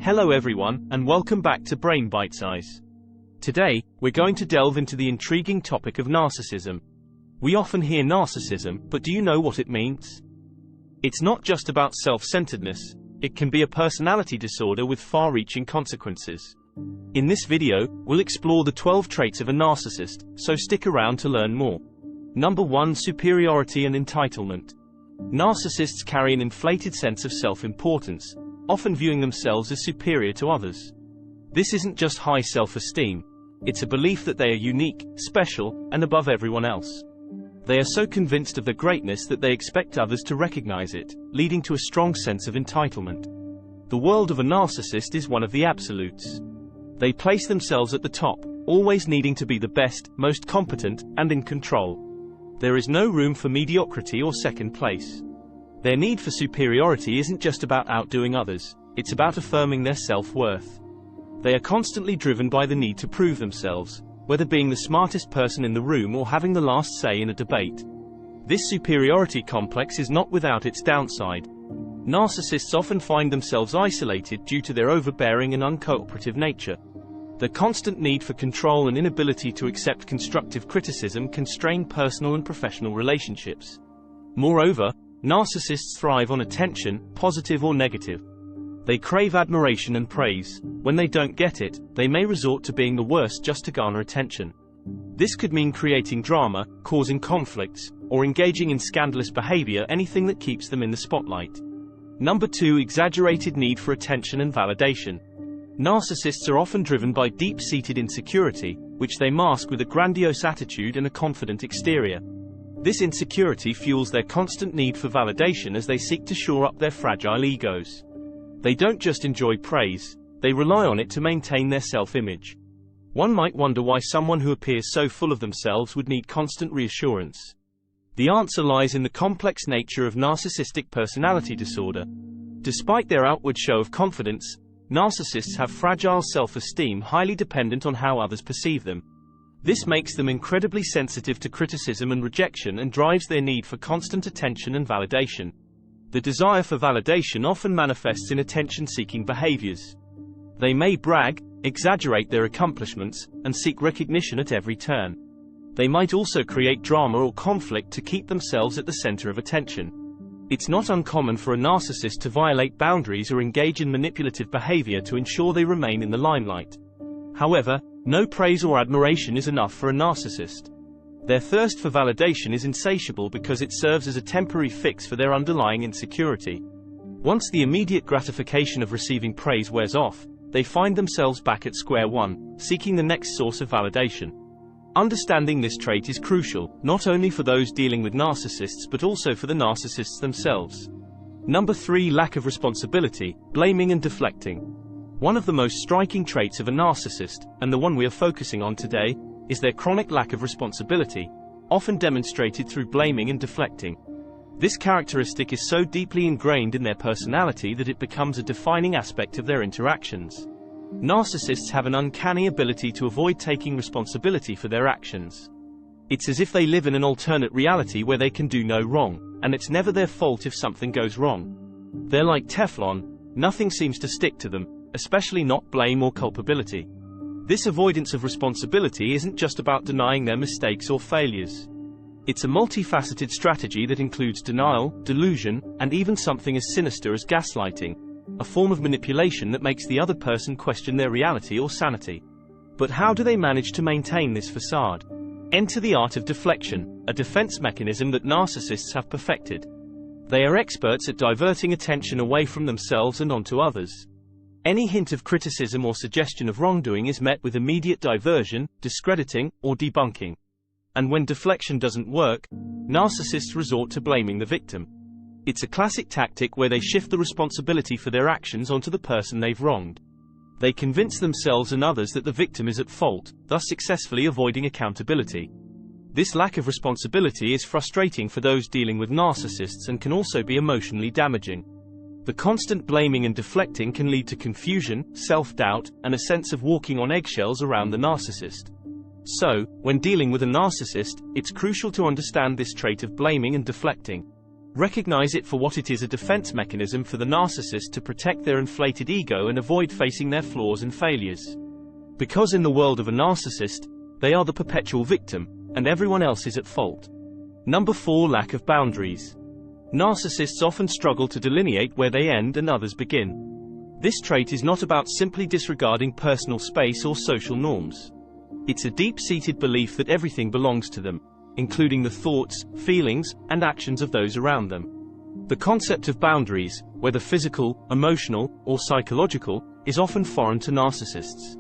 Hello everyone, and welcome back to Brain Bite Size. Today, we're going to delve into the intriguing topic of narcissism. We often hear narcissism, but do you know what it means? It's not just about self-centeredness, it can be a personality disorder with far-reaching consequences. In this video, we'll explore the 12 traits of a narcissist, so stick around to learn more. Number 1. Superiority and entitlement. Narcissists carry an inflated sense of self-importance, often viewing themselves as superior to others. This isn't just high self-esteem, it's a belief that they are unique, special, and above everyone else. They are so convinced of their greatness that they expect others to recognize it, leading to a strong sense of entitlement. The world of a narcissist is one of the absolutes. They place themselves at the top, always needing to be the best, most competent, and in control. There is no room for mediocrity or second place. Their need for superiority isn't just about outdoing others, it's about affirming their self-worth. They are constantly driven by the need to prove themselves, whether being the smartest person in the room or having the last say in a debate. This superiority complex is not without its downside. Narcissists often find themselves isolated due to their overbearing and uncooperative nature. The constant need for control and inability to accept constructive criticism can strain personal and professional relationships. Moreover, narcissists thrive on attention, positive or negative. They crave admiration and praise. When they don't get it, they may resort to being the worst just to garner attention. This could mean creating drama, causing conflicts, or engaging in scandalous behavior, anything that keeps them in the spotlight. Number 2. Exaggerated need for attention and validation. Narcissists are often driven by deep-seated insecurity, which they mask with a grandiose attitude and a confident exterior. This insecurity fuels their constant need for validation as they seek to shore up their fragile egos. They don't just enjoy praise, they rely on it to maintain their self-image. One might wonder why someone who appears so full of themselves would need constant reassurance. The answer lies in the complex nature of narcissistic personality disorder. Despite their outward show of confidence, narcissists have fragile self-esteem highly dependent on how others perceive them. This makes them incredibly sensitive to criticism and rejection and drives their need for constant attention and validation. The desire for validation often manifests in attention-seeking behaviors. They may brag, exaggerate their accomplishments, and seek recognition at every turn. They might also create drama or conflict to keep themselves at the center of attention. It's not uncommon for a narcissist to violate boundaries or engage in manipulative behavior to ensure they remain in the limelight. However, no praise or admiration is enough for a narcissist. Their thirst for validation is insatiable because it serves as a temporary fix for their underlying insecurity. Once the immediate gratification of receiving praise wears off, they find themselves back at square one, seeking the next source of validation. Understanding this trait is crucial, not only for those dealing with narcissists but also for the narcissists themselves. Number 3. Lack of responsibility, blaming and deflecting. One of the most striking traits of a narcissist, and the one we are focusing on today, is their chronic lack of responsibility, often demonstrated through blaming and deflecting. This characteristic is so deeply ingrained in their personality that it becomes a defining aspect of their interactions. Narcissists have an uncanny ability to avoid taking responsibility for their actions. It's as if they live in an alternate reality where they can do no wrong, and it's never their fault if something goes wrong. They're like Teflon, nothing seems to stick to them, especially not blame or culpability. This avoidance of responsibility isn't just about denying their mistakes or failures. It's a multifaceted strategy that includes denial, delusion, and even something as sinister as gaslighting, a form of manipulation that makes the other person question their reality or sanity. But how do they manage to maintain this facade? Enter the art of deflection, a defense mechanism that narcissists have perfected. They are experts at diverting attention away from themselves and onto others. Any hint of criticism or suggestion of wrongdoing is met with immediate diversion, discrediting, or debunking. And when deflection doesn't work, narcissists resort to blaming the victim. It's a classic tactic where they shift the responsibility for their actions onto the person they've wronged. They convince themselves and others that the victim is at fault, thus successfully avoiding accountability. This lack of responsibility is frustrating for those dealing with narcissists and can also be emotionally damaging. The constant blaming and deflecting can lead to confusion, self-doubt, and a sense of walking on eggshells around the narcissist. So, when dealing with a narcissist, it's crucial to understand this trait of blaming and deflecting. Recognize it for what it is: a defense mechanism for the narcissist to protect their inflated ego and avoid facing their flaws and failures. Because in the world of a narcissist, they are the perpetual victim, and everyone else is at fault. Number 4. Lack of boundaries. Narcissists often struggle to delineate where they end and others begin. This trait is not about simply disregarding personal space or social norms. It's a deep-seated belief that everything belongs to them, including the thoughts, feelings, and actions of those around them. The concept of boundaries, whether physical, emotional, or psychological, is often foreign to narcissists.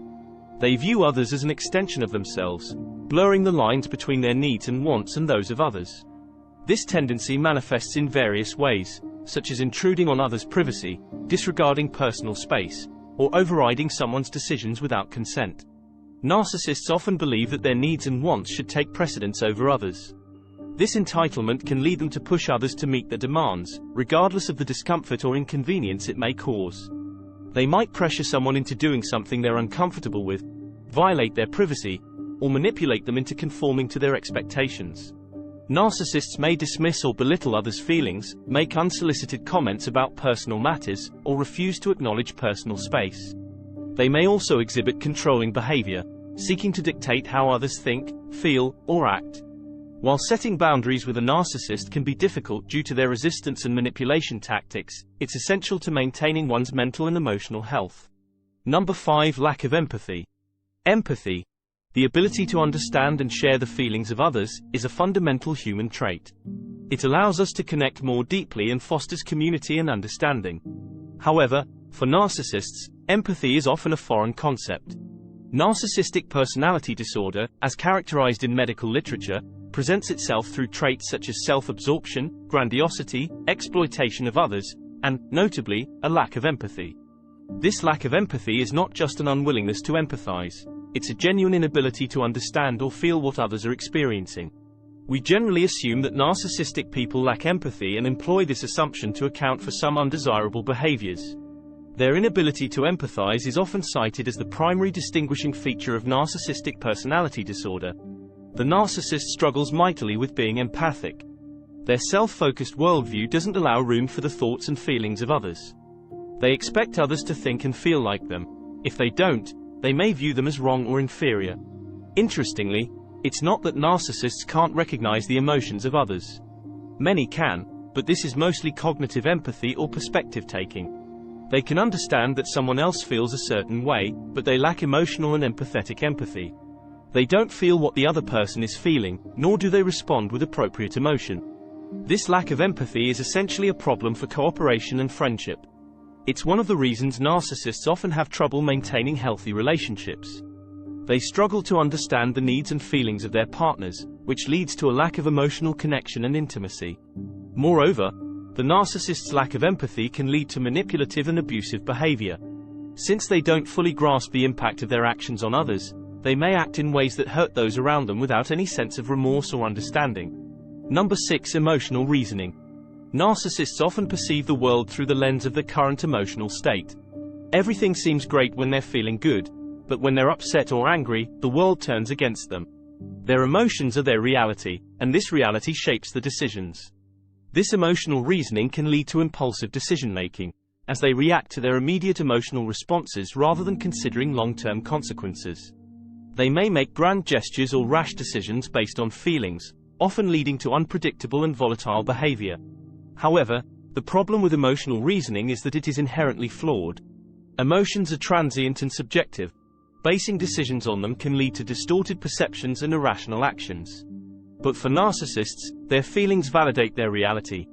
They view others as an extension of themselves, blurring the lines between their needs and wants and those of others. This tendency manifests in various ways, such as intruding on others' privacy, disregarding personal space, or overriding someone's decisions without consent. Narcissists often believe that their needs and wants should take precedence over others. This entitlement can lead them to push others to meet their demands, regardless of the discomfort or inconvenience it may cause. They might pressure someone into doing something they're uncomfortable with, violate their privacy, or manipulate them into conforming to their expectations. Narcissists may dismiss or belittle others' feelings, make unsolicited comments about personal matters, or refuse to acknowledge personal space. They may also exhibit controlling behavior, seeking to dictate how others think, feel, or act. While setting boundaries with a narcissist can be difficult due to their resistance and manipulation tactics, it's essential to maintaining one's mental and emotional health. Number 5. Lack of empathy. Empathy, the ability to understand and share the feelings of others, is a fundamental human trait. It allows us to connect more deeply and fosters community and understanding. However, for narcissists, empathy is often a foreign concept. Narcissistic personality disorder, as characterized in medical literature, presents itself through traits such as self-absorption, grandiosity, exploitation of others, and, notably, a lack of empathy. This lack of empathy is not just an unwillingness to empathize. It's a genuine inability to understand or feel what others are experiencing. We generally assume that narcissistic people lack empathy and employ this assumption to account for some undesirable behaviors. Their inability to empathize is often cited as the primary distinguishing feature of narcissistic personality disorder. The narcissist struggles mightily with being empathic. Their self-focused worldview doesn't allow room for the thoughts and feelings of others. They expect others to think and feel like them. If they don't, they may view them as wrong or inferior. Interestingly, it's not that narcissists can't recognize the emotions of others. Many can, but this is mostly cognitive empathy or perspective-taking. They can understand that someone else feels a certain way, but they lack emotional and empathetic empathy. They don't feel what the other person is feeling, nor do they respond with appropriate emotion. This lack of empathy is essentially a problem for cooperation and friendship. It's one of the reasons narcissists often have trouble maintaining healthy relationships. They struggle to understand the needs and feelings of their partners, which leads to a lack of emotional connection and intimacy. Moreover, the narcissist's lack of empathy can lead to manipulative and abusive behavior. Since they don't fully grasp the impact of their actions on others, they may act in ways that hurt those around them without any sense of remorse or understanding. Number 6. Emotional reasoning. Narcissists often perceive the world through the lens of their current emotional state. Everything seems great when they're feeling good, but when they're upset or angry, the world turns against them. Their emotions are their reality, and this reality shapes the decisions. This emotional reasoning can lead to impulsive decision-making, as they react to their immediate emotional responses rather than considering long-term consequences. They may make grand gestures or rash decisions based on feelings, often leading to unpredictable and volatile behavior. However, the problem with emotional reasoning is that it is inherently flawed. Emotions are transient and subjective. Basing decisions on them can lead to distorted perceptions and irrational actions. But for narcissists, their feelings validate their reality,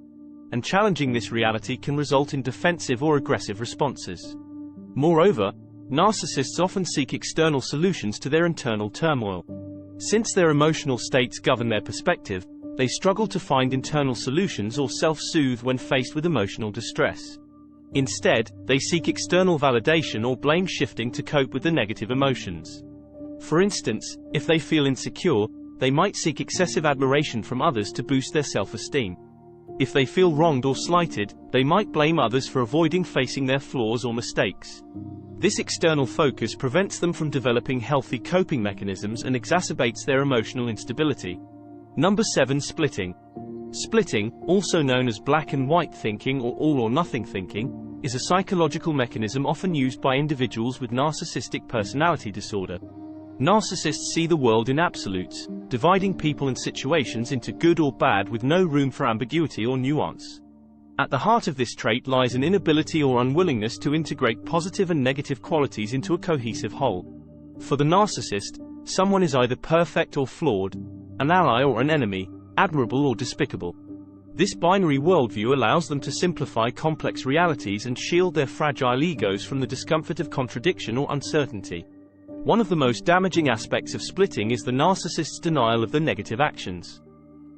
and challenging this reality can result in defensive or aggressive responses. Moreover, narcissists often seek external solutions to their internal turmoil. Since their emotional states govern their perspective, they struggle to find internal solutions or self-soothe when faced with emotional distress. Instead, they seek external validation or blame shifting to cope with the negative emotions. For instance, if they feel insecure, they might seek excessive admiration from others to boost their self-esteem. If they feel wronged or slighted, they might blame others for avoiding facing their flaws or mistakes. This external focus prevents them from developing healthy coping mechanisms and exacerbates their emotional instability. Number 7. Splitting. Splitting, also known as black and white thinking or all or nothing thinking, is a psychological mechanism often used by individuals with narcissistic personality disorder. Narcissists see the world in absolutes, dividing people and situations into good or bad with no room for ambiguity or nuance. At the heart of this trait lies an inability or unwillingness to integrate positive and negative qualities into a cohesive whole. For the narcissist, someone is either perfect or flawed, an ally or an enemy, admirable or despicable. This binary worldview allows them to simplify complex realities and shield their fragile egos from the discomfort of contradiction or uncertainty. One of the most damaging aspects of splitting is the narcissist's denial of the negative actions.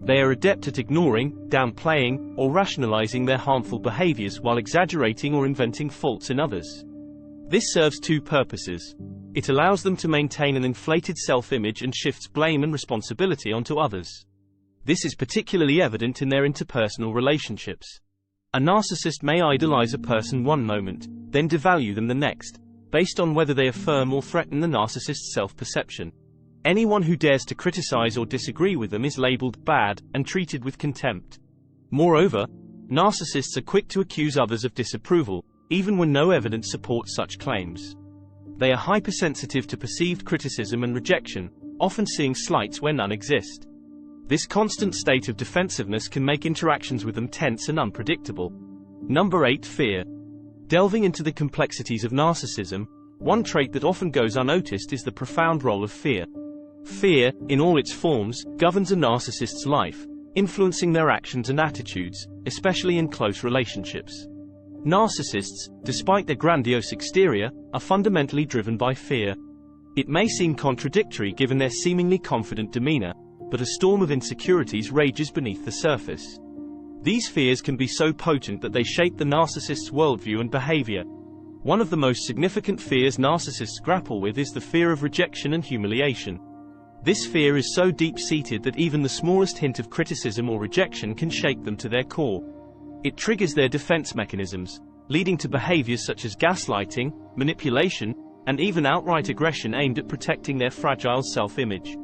They are adept at ignoring, downplaying, or rationalizing their harmful behaviors while exaggerating or inventing faults in others. This serves two purposes. It allows them to maintain an inflated self-image and shifts blame and responsibility onto others. This is particularly evident in their interpersonal relationships. A narcissist may idolize a person one moment, then devalue them the next, based on whether they affirm or threaten the narcissist's self-perception. Anyone who dares to criticize or disagree with them is labeled bad and treated with contempt. Moreover, narcissists are quick to accuse others of disapproval, even when no evidence supports such claims. They are hypersensitive to perceived criticism and rejection, often seeing slights where none exist. This constant state of defensiveness can make interactions with them tense and unpredictable. Number 8. Fear. Delving into the complexities of narcissism, one trait that often goes unnoticed is the profound role of fear. Fear, in all its forms, governs a narcissist's life, influencing their actions and attitudes, especially in close relationships. Narcissists, despite their grandiose exterior, are fundamentally driven by fear. It may seem contradictory given their seemingly confident demeanor, but a storm of insecurities rages beneath the surface. These fears can be so potent that they shape the narcissist's worldview and behavior. One of the most significant fears narcissists grapple with is the fear of rejection and humiliation. This fear is so deep-seated that even the smallest hint of criticism or rejection can shake them to their core. It triggers their defense mechanisms, leading to behaviors such as gaslighting, manipulation, and even outright aggression aimed at protecting their fragile self-image.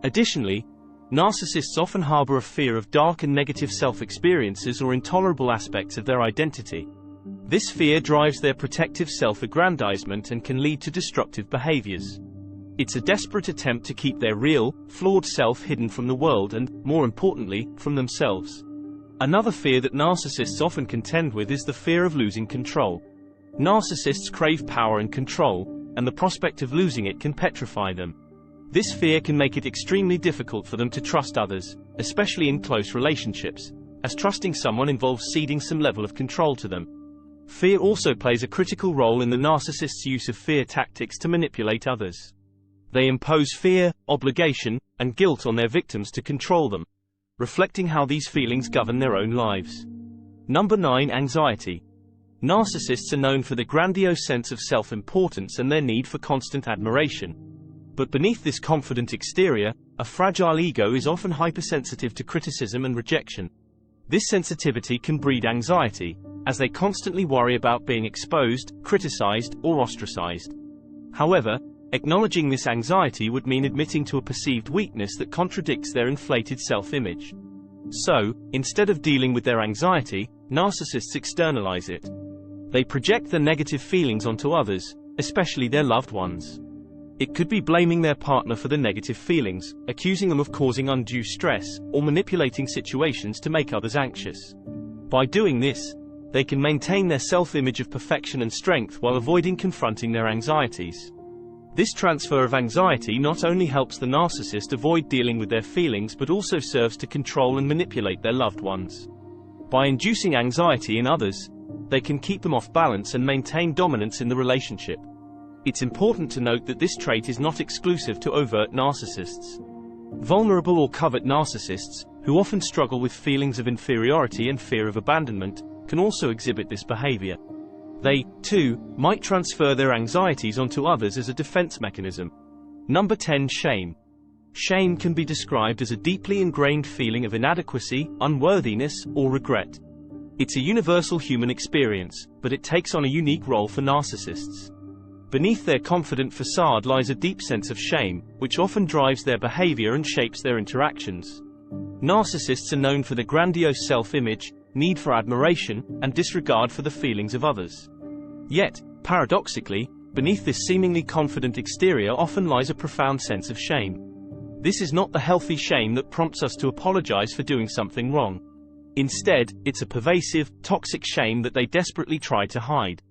Additionally, narcissists often harbor a fear of dark and negative self-experiences or intolerable aspects of their identity. This fear drives their protective self-aggrandizement and can lead to destructive behaviors. It's a desperate attempt to keep their real, flawed self hidden from the world and, more importantly, from themselves. Another fear that narcissists often contend with is the fear of losing control. Narcissists crave power and control, and the prospect of losing it can petrify them. This fear can make it extremely difficult for them to trust others, especially in close relationships, as trusting someone involves ceding some level of control to them. Fear also plays a critical role in the narcissist's use of fear tactics to manipulate others. They impose fear, obligation, and guilt on their victims to control them, reflecting how these feelings govern their own lives. Number 9. Anxiety. Narcissists are known for their grandiose sense of self-importance and their need for constant admiration. But beneath this confident exterior, a fragile ego is often hypersensitive to criticism and rejection. This sensitivity can breed anxiety, as they constantly worry about being exposed, criticized, or ostracized. However, acknowledging this anxiety would mean admitting to a perceived weakness that contradicts their inflated self-image. So, instead of dealing with their anxiety, narcissists externalize it. They project their negative feelings onto others, especially their loved ones. It could be blaming their partner for the negative feelings, accusing them of causing undue stress, or manipulating situations to make others anxious. By doing this, they can maintain their self-image of perfection and strength while avoiding confronting their anxieties. This transfer of anxiety not only helps the narcissist avoid dealing with their feelings but also serves to control and manipulate their loved ones. By inducing anxiety in others, they can keep them off balance and maintain dominance in the relationship. It's important to note that this trait is not exclusive to overt narcissists. Vulnerable or covert narcissists, who often struggle with feelings of inferiority and fear of abandonment, can also exhibit this behavior. They, too, might transfer their anxieties onto others as a defense mechanism. Number 10. Shame. Shame can be described as a deeply ingrained feeling of inadequacy, unworthiness, or regret. It's a universal human experience, but it takes on a unique role for narcissists. Beneath their confident facade lies a deep sense of shame, which often drives their behavior and shapes their interactions. Narcissists are known for their grandiose self-image, need for admiration, and disregard for the feelings of others. Yet, paradoxically, beneath this seemingly confident exterior often lies a profound sense of shame. This is not the healthy shame that prompts us to apologize for doing something wrong. Instead, it's a pervasive, toxic shame that they desperately try to hide.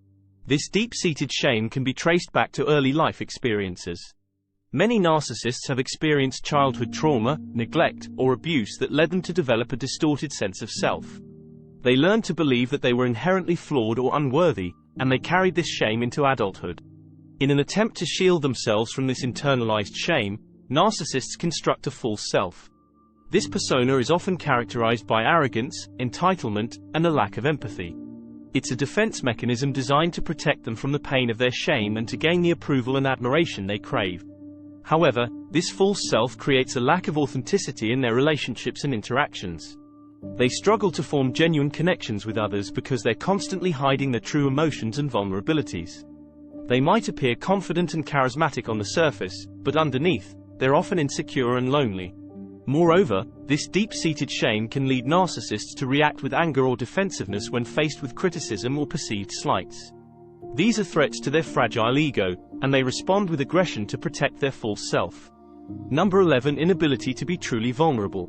This deep-seated shame can be traced back to early life experiences. Many narcissists have experienced childhood trauma, neglect, or abuse that led them to develop a distorted sense of self. They learned to believe that they were inherently flawed or unworthy, and they carried this shame into adulthood. In an attempt to shield themselves from this internalized shame, narcissists construct a false self. This persona is often characterized by arrogance, entitlement, and a lack of empathy. It's a defense mechanism designed to protect them from the pain of their shame and to gain the approval and admiration they crave. However, this false self creates a lack of authenticity in their relationships and interactions. They struggle to form genuine connections with others because they're constantly hiding their true emotions and vulnerabilities. They might appear confident and charismatic on the surface, but underneath, they're often insecure and lonely. Moreover, this deep-seated shame can lead narcissists to react with anger or defensiveness when faced with criticism or perceived slights. These are threats to their fragile ego, and they respond with aggression to protect their false self. Number 11. Inability to be truly vulnerable.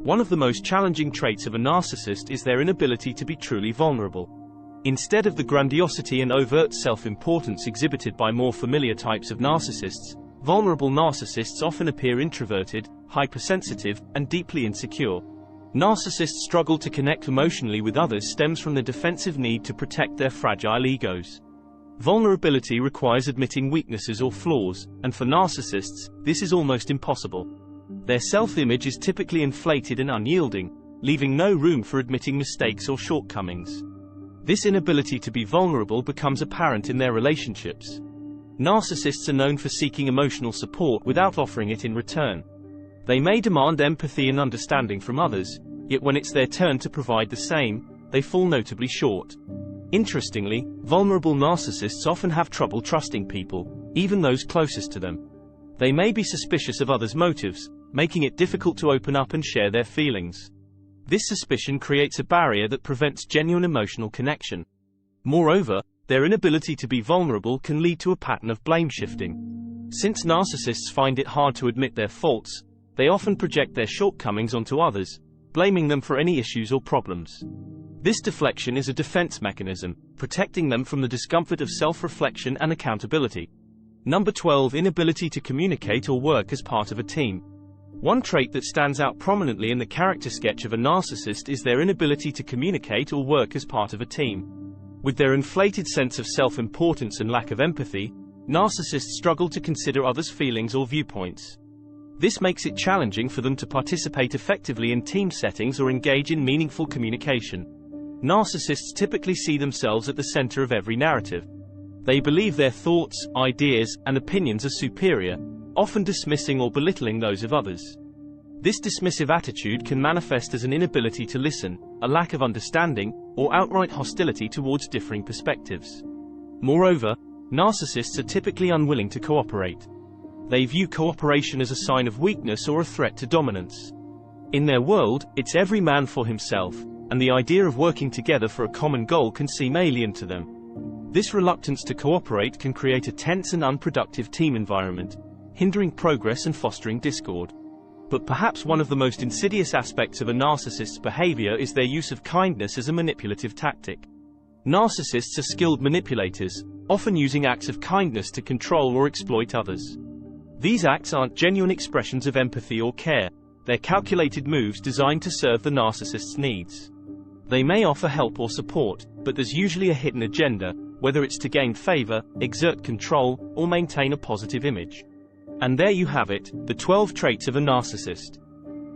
One of the most challenging traits of a narcissist is their inability to be truly vulnerable. Instead of the grandiosity and overt self-importance exhibited by more familiar types of narcissists, vulnerable narcissists often appear introverted, hypersensitive, and deeply insecure. Narcissists' struggle to connect emotionally with others stems from the defensive need to protect their fragile egos. Vulnerability requires admitting weaknesses or flaws, and for narcissists, this is almost impossible. Their self-image is typically inflated and unyielding, leaving no room for admitting mistakes or shortcomings. This inability to be vulnerable becomes apparent in their relationships. Narcissists are known for seeking emotional support without offering it in return. They may demand empathy and understanding from others, yet when it's their turn to provide the same, they fall notably short. Interestingly, vulnerable narcissists often have trouble trusting people, even those closest to them. They may be suspicious of others' motives, making it difficult to open up and share their feelings. This suspicion creates a barrier that prevents genuine emotional connection. Moreover, their inability to be vulnerable can lead to a pattern of blame shifting. Since narcissists find it hard to admit their faults, they often project their shortcomings onto others, blaming them for any issues or problems. This deflection is a defense mechanism, protecting them from the discomfort of self-reflection and accountability. Number 12. Inability to communicate or work as part of a team. One trait that stands out prominently in the character sketch of a narcissist is their inability to communicate or work as part of a team. With their inflated sense of self-importance and lack of empathy, narcissists struggle to consider others' feelings or viewpoints. This makes it challenging for them to participate effectively in team settings or engage in meaningful communication. Narcissists typically see themselves at the center of every narrative. They believe their thoughts, ideas, and opinions are superior, often dismissing or belittling those of others. This dismissive attitude can manifest as an inability to listen, a lack of understanding, or outright hostility towards differing perspectives. Moreover, narcissists are typically unwilling to cooperate. They view cooperation as a sign of weakness or a threat to dominance. In their world, it's every man for himself, and the idea of working together for a common goal can seem alien to them. This reluctance to cooperate can create a tense and unproductive team environment, hindering progress and fostering discord. But perhaps one of the most insidious aspects of a narcissist's behavior is their use of kindness as a manipulative tactic. Narcissists are skilled manipulators, often using acts of kindness to control or exploit others. These acts aren't genuine expressions of empathy or care, they're calculated moves designed to serve the narcissist's needs. They may offer help or support, but there's usually a hidden agenda, whether it's to gain favor, exert control, or maintain a positive image. And there you have it, the 12 traits of a narcissist.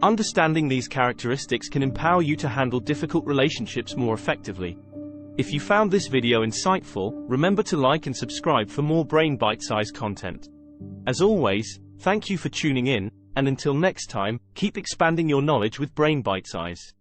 Understanding these characteristics can empower you to handle difficult relationships more effectively. If you found this video insightful, remember to like and subscribe for more brain bite-sized content. As always, thank you for tuning in, and until next time, keep expanding your knowledge with Brain Bite Size.